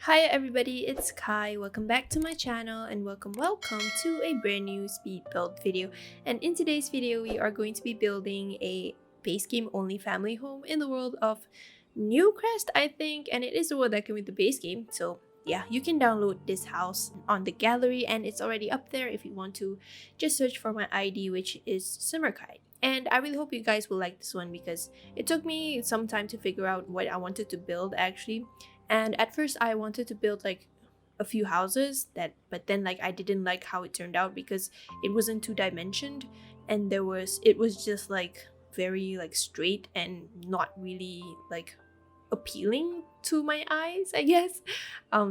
Hi everybody, it's Kai. Welcome back to my channel and welcome to a brand new speed build video. And in today's video, we are going to be building a base game only family home in the world of Newcrest, I think, and it is the world that came with the base game. So yeah, you can download this house on the gallery and it's already up there if you want to just search for my ID, which is simmerkhai. And I really hope you guys will like this one because it took me some time to figure out what I wanted to build actually. And at first I wanted to build like a few houses but then like I didn't like how it turned out because it wasn't two-dimensioned and it was just like very like straight and not really like appealing to my eyes, I guess.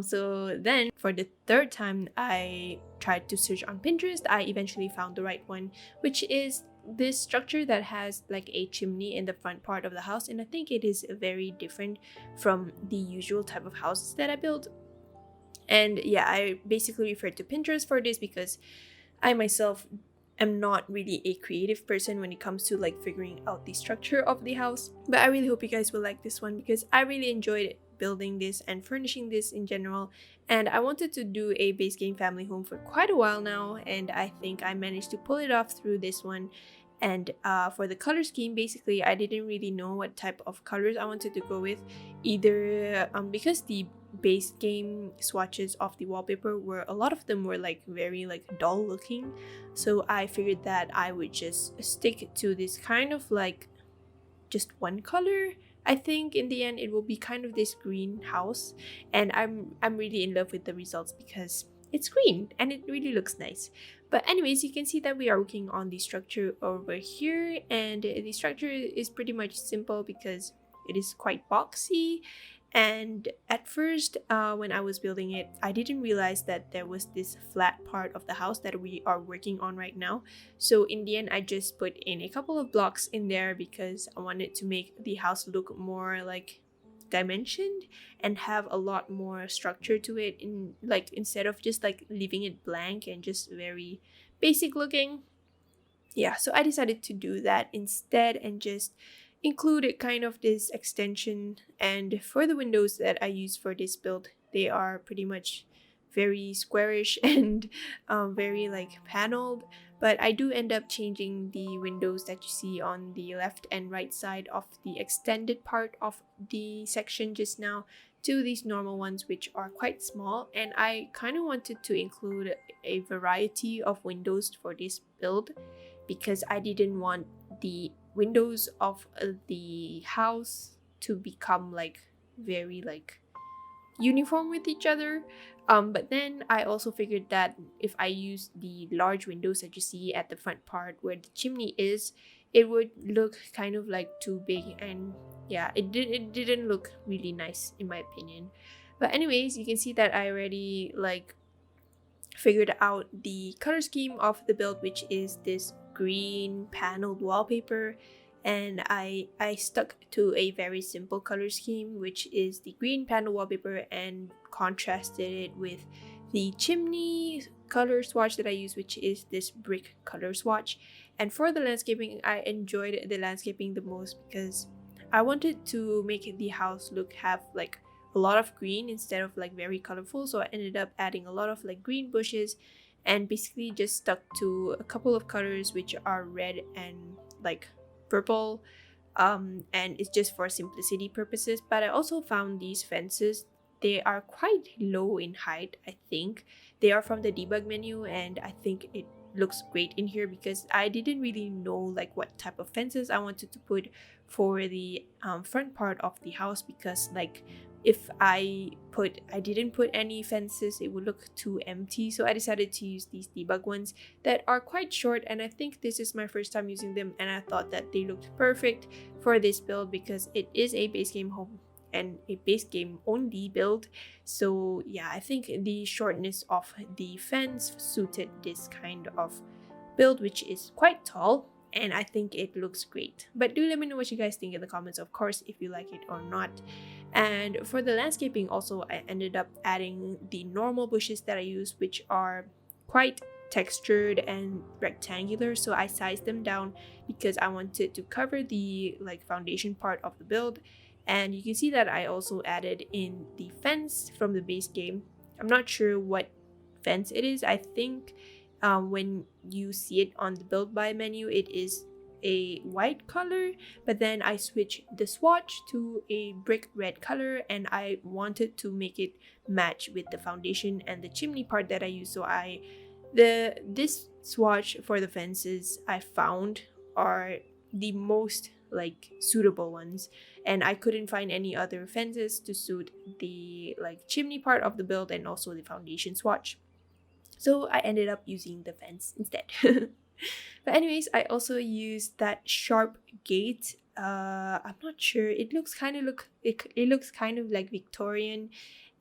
So then for the third time I tried to search on Pinterest. I eventually found the right one, which is this structure that has like a chimney in the front part of the house, and I think it is very different from the usual type of houses that I build. And yeah, I basically referred to Pinterest for this because I myself am not really a creative person when it comes to like figuring out the structure of the house. But I really hope you guys will like this one because I really enjoyed building this and furnishing this in general. And I wanted to do a base game family home for quite a while now, and I think I managed to pull it off through this one. And for the color scheme, basically I didn't really know what type of colors I wanted to go with, either because the base game swatches of the wallpaper were, a lot of them were like very like dull looking, so I figured that I would just stick to this kind of like just one color. I think in the end it will be kind of this green house, and I'm really in love with the results because it's green and it really looks nice. But anyways, you can see that we are working on the structure over here, and the structure is pretty much simple because it is quite boxy. And at first, when I was building it, I didn't realize that there was this flat part of the house that we are working on right now. So in the end, I just put in a couple of blocks in there because I wanted to make the house look more like dimensioned and have a lot more structure to it, in like instead of just like leaving it blank and just very basic looking. Yeah, so I decided to do that instead and just included kind of this extension. And for the windows that I use for this build, they are pretty much very squarish and very like paneled, but I do end up changing the windows that you see on the left and right side of the extended part of the section just now to these normal ones, which are quite small. And I kind of wanted to include a variety of windows for this build because I didn't want the windows of the house to become like very like uniform with each other. But then I also figured that if I use the large windows that you see at the front part where the chimney is, it would look kind of like too big, and yeah, it didn't look really nice in my opinion. But anyways, you can see that I already like figured out the color scheme of the build, which is this green paneled wallpaper, and I stuck to a very simple color scheme, which is the green panel wallpaper, and contrasted it with the chimney color swatch that I use, which is this brick color swatch. And for the landscaping, I enjoyed the landscaping the most because I wanted to make the house have like a lot of green instead of like very colorful, so I ended up adding a lot of like green bushes and basically just stuck to a couple of colors which are red and like purple, and it's just for simplicity purposes. But I also found these fences, they are quite low in height. I think they are from the debug menu, and I think it looks great in here because I didn't really know like what type of fences I wanted to put for the front part of the house, because like if I didn't put any fences, it would look too empty. So I decided to use these debug ones that are quite short, and I think this is my first time using them, and I thought that they looked perfect for this build because it is a base game home and a base game only build. So yeah, I think the shortness of the fence suited this kind of build, which is quite tall, and I think it looks great. But do let me know what you guys think in the comments, of course, if you like it or not. And for the landscaping also, I ended up adding the normal bushes that I use, which are quite textured and rectangular, so I sized them down because I wanted to cover the like foundation part of the build. And you can see that I also added in the fence from the base game. I'm not sure what fence it is. I think when you see it on the build by menu, it is a white color, but then I switched the swatch to a brick red color, and I wanted to make it match with the foundation and the chimney part that I use. So this swatch for the fences I found are the most like suitable ones, and I couldn't find any other fences to suit the like chimney part of the build and also the foundation swatch. So I ended up using the fence instead. But anyways, I also used that sharp gate. I'm not sure. It looks kind of it looks kind of like Victorian,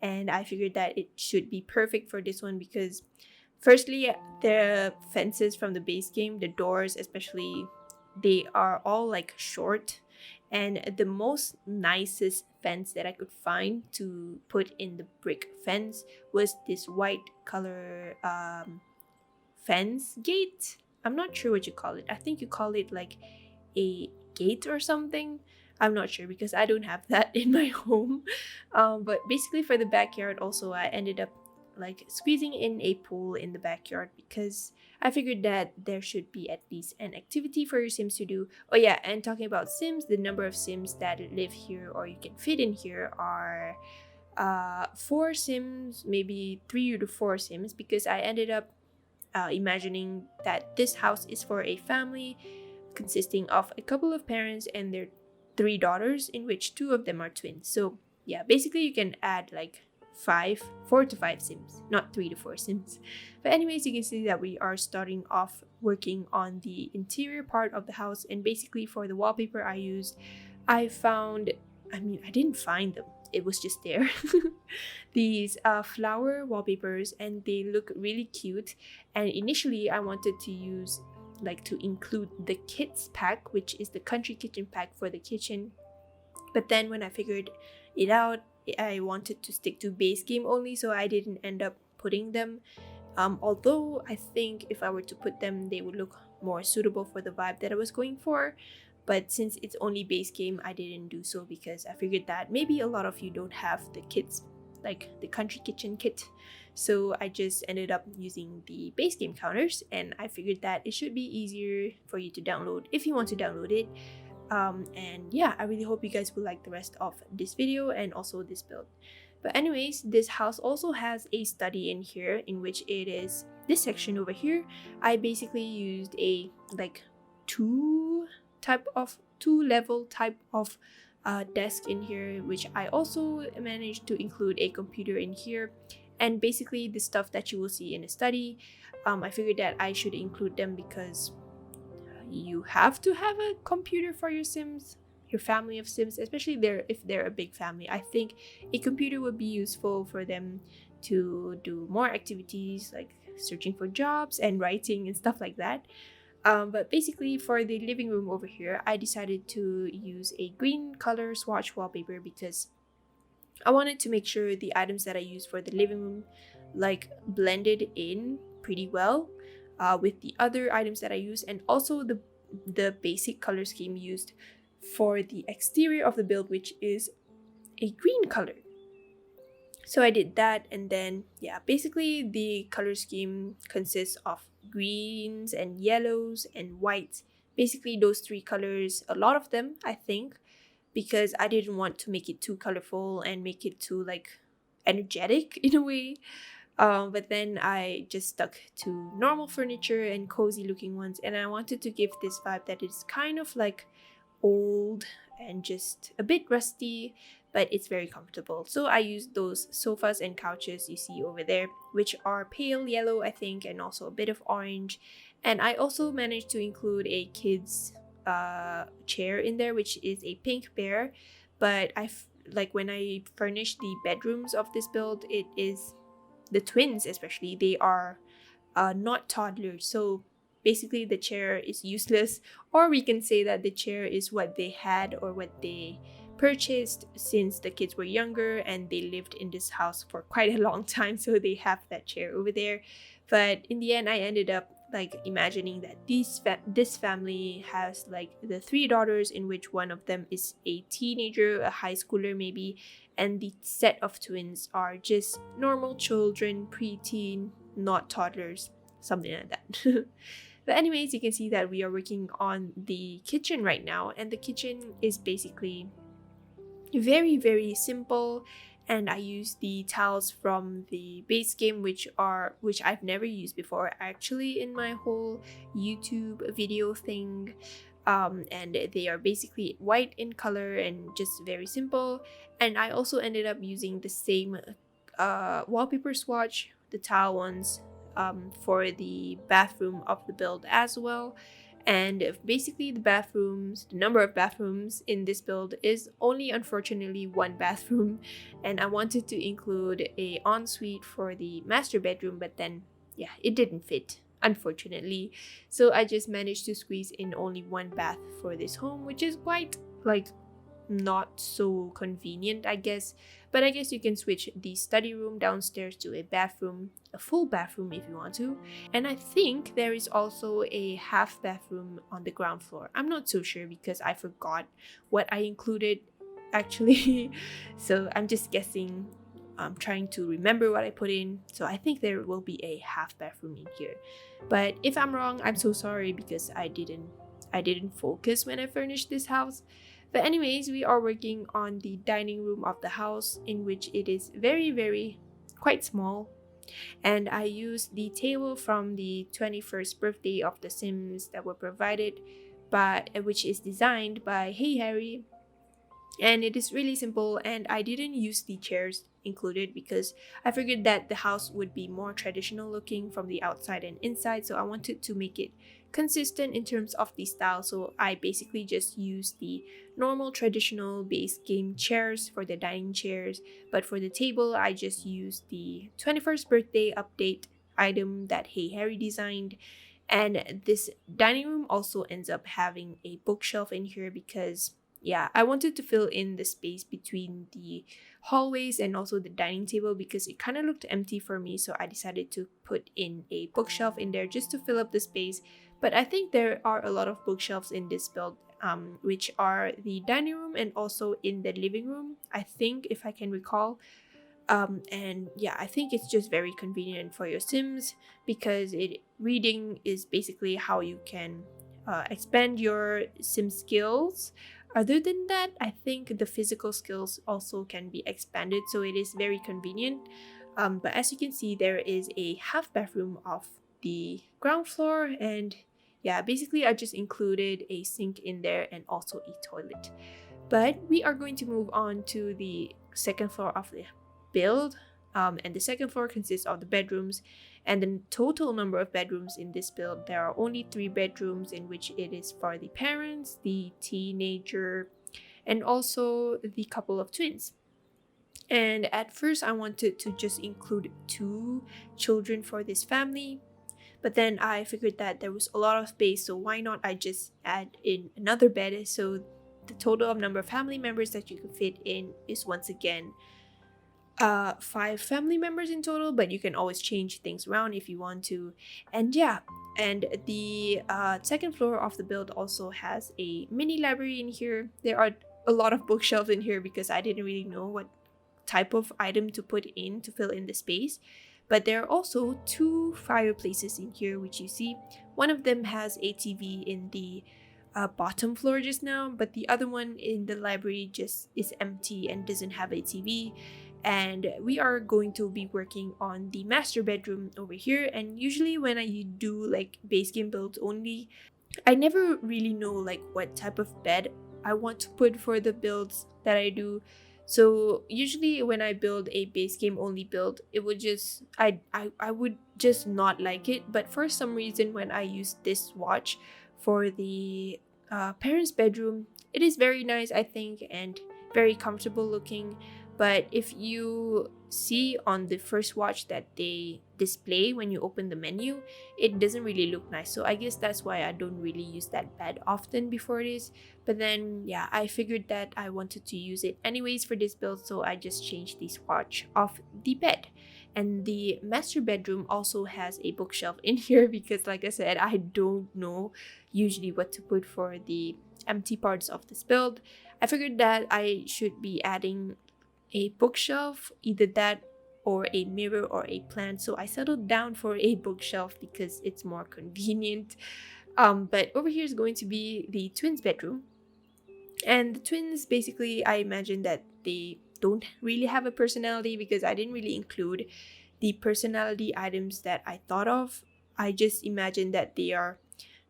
and I figured that it should be perfect for this one because firstly, the fences from the base game, the doors especially, they are all like short, and the most nicest fence that I could find to put in the brick fence was this white color fence gate. I'm not sure what you call it. I think you call it like a gate or something. I'm not sure because I don't have that in my home. But basically for the backyard also, I ended up like squeezing in a pool in the backyard because I figured that there should be at least an activity for your Sims to do. Oh yeah, and talking about Sims, the number of Sims that live here or you can fit in here are 4 Sims, maybe 3 to 4 Sims, because I ended up imagining that this house is for a family consisting of a couple of parents and their 3 daughters, in which 2 of them are twins. So yeah, basically you can add like 4 to 5 Sims, not 3 to 4 Sims. But anyways, you can see that we are starting off working on the interior part of the house, and basically for the wallpaper I used, I didn't find them, it was just there. These flower wallpapers, and they look really cute. And initially I wanted to use to include the kids pack, which is the country kitchen pack for the kitchen, but then when I figured it out, I wanted to stick to base game only, so I didn't end up putting them. Although I think if I were to put them, they would look more suitable for the vibe that I was going for. But since it's only base game, I didn't do so because I figured that maybe a lot of you don't have the kits, like the country kitchen kit. So I just ended up using the base game counters, and I figured that it should be easier for you to download if you want to download it. And yeah, I really hope you guys will like the rest of this video and also this build. But anyways, this house also has a study in here, in which it is this section over here. I basically used a two level type of desk in here, which I also managed to include a computer in here. And basically the stuff that you will see in a study, I figured that I should include them because you have to have a computer for your Sims, your family of Sims, especially if they're a big family. I think a computer would be useful for them to do more activities like searching for jobs and writing and stuff like that. But basically for the living room over here, I decided to use a green color swatch wallpaper because I wanted to make sure the items that I use for the living room blended in pretty well with the other items that I use, and also the basic color scheme used for the exterior of the build, which is a green color. So I did that, and then yeah, basically the color scheme consists of greens and yellows and whites. Basically those 3 colors, a lot of them I think, because I didn't want to make it too colorful and make it too energetic in a way. But then I just stuck to normal furniture and cozy looking ones, and I wanted to give this vibe that is kind of old and just a bit rusty, but it's very comfortable. So I used those sofas and couches you see over there, which are pale yellow I think, and also a bit of orange. And I also managed to include a kid's chair in there, which is a pink bear. But when I furnished the bedrooms of this build, it is the twins especially, they are not toddlers, so basically the chair is useless, or we can say that the chair is what they had or what they purchased since the kids were younger and they lived in this house for quite a long time, so they have that chair over there. But in the end I ended up like imagining that this family has like the 3 daughters, in which one of them is a teenager, a high schooler maybe, and the set of twins are just normal children, preteen, not toddlers, something like that. But anyways, you can see that we are working on the kitchen right now, and the kitchen is basically very, very simple. And I use the tiles from the base game, which I've never used before actually in my whole YouTube video thing. And they are basically white in color and just very simple. And I also ended up using the same wallpaper swatch, the tile ones, for the bathroom of the build as well. And basically the number of bathrooms in this build is only unfortunately 1 bathroom, and I wanted to include a ensuite for the master bedroom, but then yeah, it didn't fit unfortunately. So I just managed to squeeze in only 1 bath for this home, which is quite like not so convenient, I guess. But I guess you can switch the study room downstairs to a bathroom, a full bathroom if you want to. And I think there is also a half bathroom on the ground floor. I'm not so sure because I forgot what I included actually. So I'm just guessing. I'm trying to remember what I put in. So I think there will be a half bathroom in here. But if I'm wrong, I'm so sorry because I didn't focus when I furnished this house. But anyways, we are working on the dining room of the house, in which it is very, very quite small. And I used the table from the 21st birthday of The Sims that were provided by, which is designed by Hey Harry. And it is really simple, and I didn't use the chairs included because I figured that the house would be more traditional looking from the outside and inside, so I wanted to make it consistent in terms of the style. So I basically just used the normal traditional base game chairs for the dining chairs, but for the table I just used the 21st birthday update item that Hey Harry designed. And this dining room also ends up having a bookshelf in here because yeah, I wanted to fill in the space between the hallways and also the dining table because it kind of looked empty for me, so I decided to put in a bookshelf in there just to fill up the space. But I think there are a lot of bookshelves in this build, which are the dining room and also in the living room, I think, if I can recall. And yeah, I think it's just very convenient for your Sims because reading is basically how you can expand your Sim skills. Other than that, I think the physical skills also can be expanded, so it is very convenient. But as you can see, there is a half bathroom off the ground floor, and yeah, basically I just included a sink in there and also a toilet. But we are going to move on to the second floor of the build, and the second floor consists of the bedrooms. And the total number of bedrooms in this build, there are only 3 bedrooms, in which it is for the parents, the teenager, and also the couple of twins. And at first I wanted to just include 2 children for this family, but then I figured that there was a lot of space, so why not I just add in another bed. So the total of number of family members that you can fit in is once again 5 family members in total, but you can always change things around if you want to. And yeah, and the second floor of the build also has a mini library in here. There are a lot of bookshelves in here because I didn't really know what type of item to put in to fill in the space. But there are also 2 fireplaces in here, which you see. One of them has a TV in the bottom floor just now, but the other one in the library just is empty and doesn't have a TV. And we are going to be working on the master bedroom over here. And usually when I do like base game builds only, I never really know like what type of bed I want to put for the builds that I do. So usually when I build a base game only build, it would just I would just not like it. But for some reason, when I use this swatch for the parents' bedroom, it is very nice, I think, and very comfortable looking. But if you see on the first watch that they display when you open the menu, it doesn't really look nice. So I guess that's why I don't really use that bed often before this. But then yeah, I figured that I wanted to use it anyways for this build, so I just changed the swatch of the bed. And the master bedroom also has a bookshelf in here because, like I said, I don't know usually what to put for the empty parts of this build. I figured that I should be adding a bookshelf, either that or a mirror or a plant. So I settled down for a bookshelf because it's more convenient. But over here is going to be the twins' bedroom. And the twins, basically, I imagine that they don't really have a personality because I didn't really include the personality items that I thought of. I just imagined that they are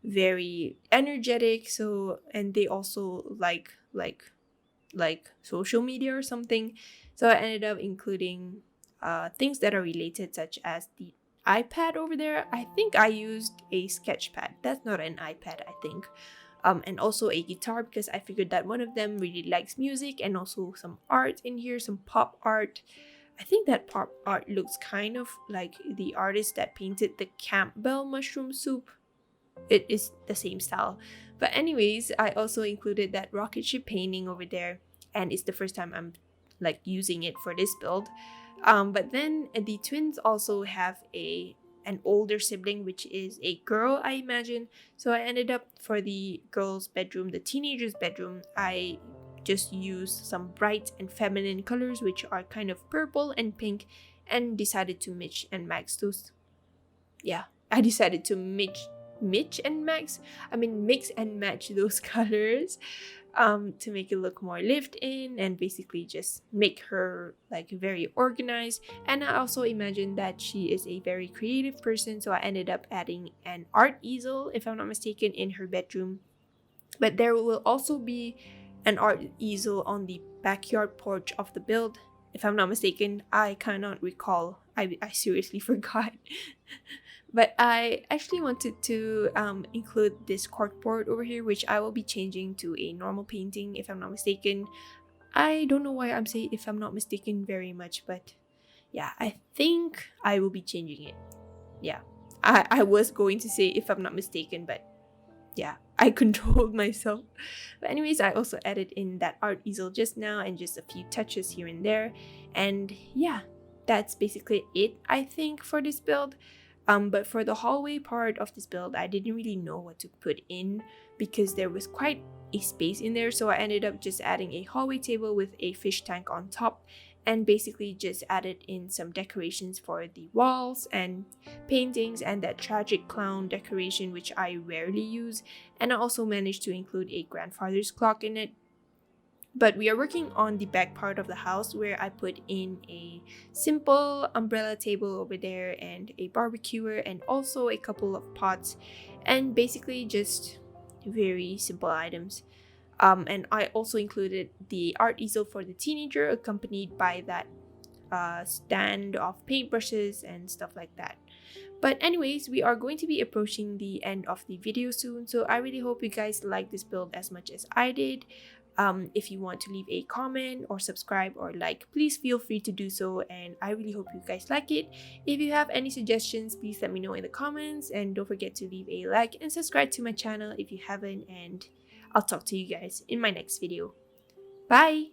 very energetic, so, and they also like social media or something. So I ended up including things that are related, such as the iPad over there. I think I used a sketch pad. That's not an iPad, I think. And also a guitar because I figured that one of them really likes music, and also some art in here, some pop art. I think that pop art looks kind of like the artist that painted the Campbell mushroom soup. It is the same style. But anyways, I also included that rocket ship painting over there, and it's the first time I'm like using it for this build. But then the twins also have an older sibling, which is a girl, I imagine. So I ended up, for the girl's bedroom, the teenager's bedroom, I just used some bright and feminine colors, which are kind of purple and pink, and decided to mix and match those. Yeah, I decided to mix and match those colors to make it look more lived in, and basically just make her like very organized. And I also imagined that she is a very creative person, so I ended up adding an art easel, if I'm not mistaken, in her bedroom. But there will also be an art easel on the backyard porch of the build, if I'm not mistaken. I cannot recall. I seriously forgot. But I actually wanted to include this corkboard over here, which I will be changing to a normal painting, if I'm not mistaken. I don't know why I'm saying if I'm not mistaken very much, but yeah, I think I will be changing it. Yeah, I was going to say if I'm not mistaken, but yeah, I controlled myself. But anyways, I also added in that art easel just now, and just a few touches here and there. And yeah, that's basically it, I think, for this build. But for the hallway part of this build, I didn't really know what to put in because there was quite a space in there. So I ended up just adding a hallway table with a fish tank on top, and basically just added in some decorations for the walls and paintings, and that tragic clown decoration, which I rarely use. And I also managed to include a grandfather's clock in it. But we are working on the back part of the house, where I put in a simple umbrella table over there, and a barbecuer, and also a couple of pots, and basically just very simple items. And I also included the art easel for the teenager, accompanied by that stand of paintbrushes and stuff like that. But anyways, we are going to be approaching the end of the video soon, so I really hope you guys like this build as much as I did. If you want to leave a comment or subscribe or like, please feel free to do so, and I really hope you guys like it. If you have any suggestions, please let me know in the comments, and don't forget to leave a like and subscribe to my channel if you haven't, and I'll talk to you guys in my next video. Bye!